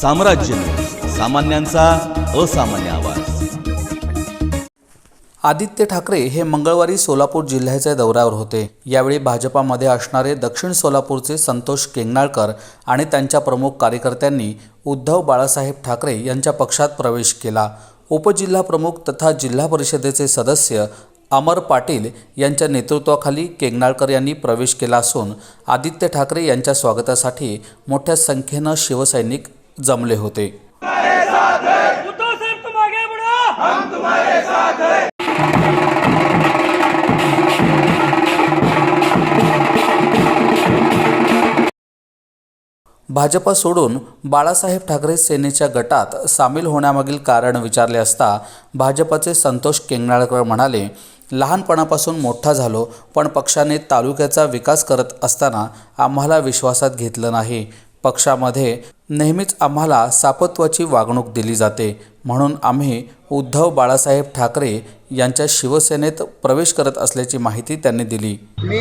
साम्राज्य न्यूज, सामान्यांचा असामान्य आवाज। आदित्य ठाकरे हे मंगळवारी सोलापूर जिल्ह्याच्या दौऱ्यावर होते। यावेळी भाजपामध्ये असणारे दक्षिण सोलापूरचे संतोष केंगनाळकर आणि त्यांच्या प्रमुख कार्यकर्त्यांनी उद्धव बाळासाहेब ठाकरे यांच्या पक्षात प्रवेश केला। उपजिल्हा प्रमुख तथा जिल्हा परिषदेचे सदस्य अमर पाटील यांच्या नेतृत्वाखाली केंगनाळकर यांनी प्रवेश केला असून आदित्य ठाकरे यांच्या स्वागतासाठी मोठ्या संख्येने शिवसैनिक जमले होते। भाजपा सोडून बाळासाहेब ठाकरे सेनेच्या गटात सामील होण्यामागील कारण विचारले असता भाजपाचे संतोष केंगनाळकर म्हणाले, लहानपणापासून मोठा झालो, पण पक्षाने तालुक्याचा विकास करत असताना आम्हाला विश्वासात घेतलं नाही। पक्षामध्ये नेहमीच आम्हाला सापत्वाची वागणूक दिली जाते, म्हणून आम्ही उद्धव बाळासाहेब ठाकरे यांच्या शिवसेनेत प्रवेश करत असल्याची माहिती त्यांनी दिली। मी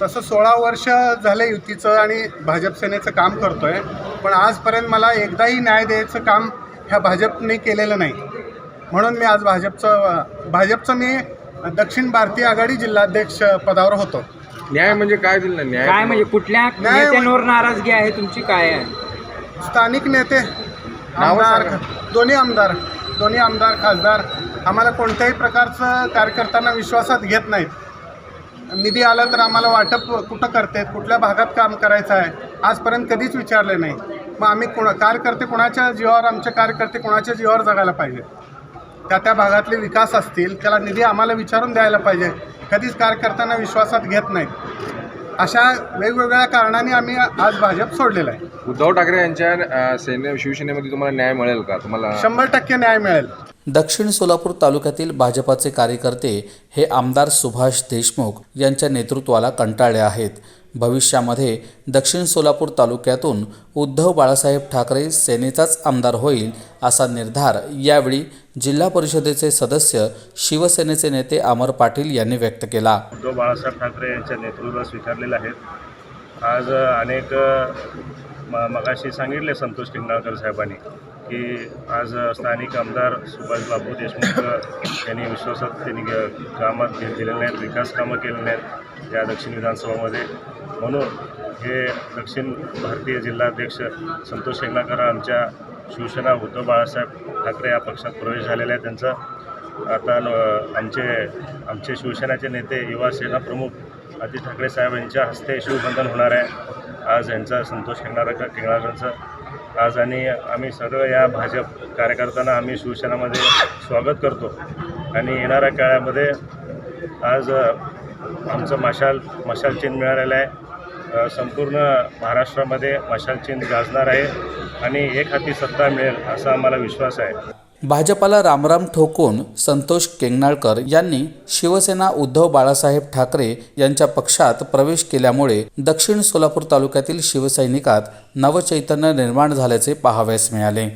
तसं 16 वर्ष झाले युतीचं आणि भाजप सेनेचं काम करतोय, पण आजपर्यंत मला एकदाही न्याय द्यायचं काम ह्या भाजपने केलेलं नाही। म्हणून मी आज भाजपचं मी दक्षिण भारतीय आघाडी जिल्हाध्यक्ष पदावर होतो। न्याय म्हणजे काय दिलं? न्याय काय म्हणजे कुठल्या नेत्यांवर नाराजगी आहे तुमची? काय आहे? स्थानिक नेते, आमदार, दोन्ही आमदार खासदार आम्हाला कोणत्याही प्रकारचं कार्यकर्त्यांना विश्वासात घेत नाहीत। निधी आला तर आम्हाला वाटप कुठं करतात, कुठल्या भागात काम करायचं आहे, आजपर्यंत कधीच विचारले नाही। मग आम्ही कार्यकर्ते कोणाच्या जीवावर, आमचे कार्यकर्ते कोणाच्या जीवावर जगायला पाहिजे? त्या भागातले विकास असतील त्याला निधी आम्हाला विचारून द्यायला पाहिजे। कधीच कार्यकर्त्यांना विश्वासात घेत नाहीत। अशा वेगवेगळ्या कारणांनी आम्ही आज भाजप सोडलेलं आहे। उद्धव ठाकरे यांच्या शिवसेनेमध्ये तुम्हाला न्याय मिळेल का? तुम्हाला 100% न्याय मिळेल। दक्षिण सोलापूर तालुक्यातील भाजपाचे कार्यकर्ते हे आमदार सुभाष देशमुख यांच्या नेतृत्वाला कंटाळले आहेत। भविष्यामध्ये दक्षिण सोलापूर तालुक्यातून उद्धव बाळासाहेब ठाकरे सेनेचाच आमदार होईल असा निर्धार यावेळी जिल्हा परिषदेचे सदस्य शिवसेनेचे नेते अमर पाटील यांनी व्यक्त केला। उद्धव बाळासाहेब ठाकरे यांच्या नेतृत्वात स्वीकारलेले आहेत। आज अनेक मगाशी सांगितले संतोष केंगनाळकर साहेबांनी की आज स्थानिक आमदार सुभाष बाबू देशमुख यांनी विश्वासात कामात दिलेले नाहीत, विकास कामं केलेली नाहीत या दक्षिण विधानसभामध्ये। म्हणून हे दक्षिण भारतीय जिल्हाध्यक्ष संतोष केंगनाळकर आमच्या शिवसेना उद्धव बाळासाहेब ठाकरे या पक्षात प्रवेश झालेला आहे। त्यांचा आता आमचे शिवसेनेचे नेते युवा सेना प्रमुख आदित्य ठाकरे साहेब यांच्या हस्ते शिवबंधन होणार आहे आज यांचा संतोष केंगनाळकरांचं आज। आणि आम्ही सर्व या भाजप कार्यकर्त्यांना आम्ही शिवसेनेमध्ये स्वागत करतो आणि येणाऱ्या काळामध्ये आज आमचं मशाल चिन्ह मिळालेलं आहे। संपूर्ण महाराष्ट्रामध्ये मशाल चिन्ह गाजणार आहे आणि एक हाती सत्ता मिळेल असा आम्हाला विश्वास आहे। भाजपाला रामराम ठोकून संतोष केंगनाळकर यांनी शिवसेना उद्धव बाळासाहेब ठाकरे यांच्या पक्षात प्रवेश केल्यामुळे दक्षिण सोलापूर तालुक्यातील शिवसैनिकात नवचैतन्य निर्माण झाल्याचे पाहावयास मिळाले।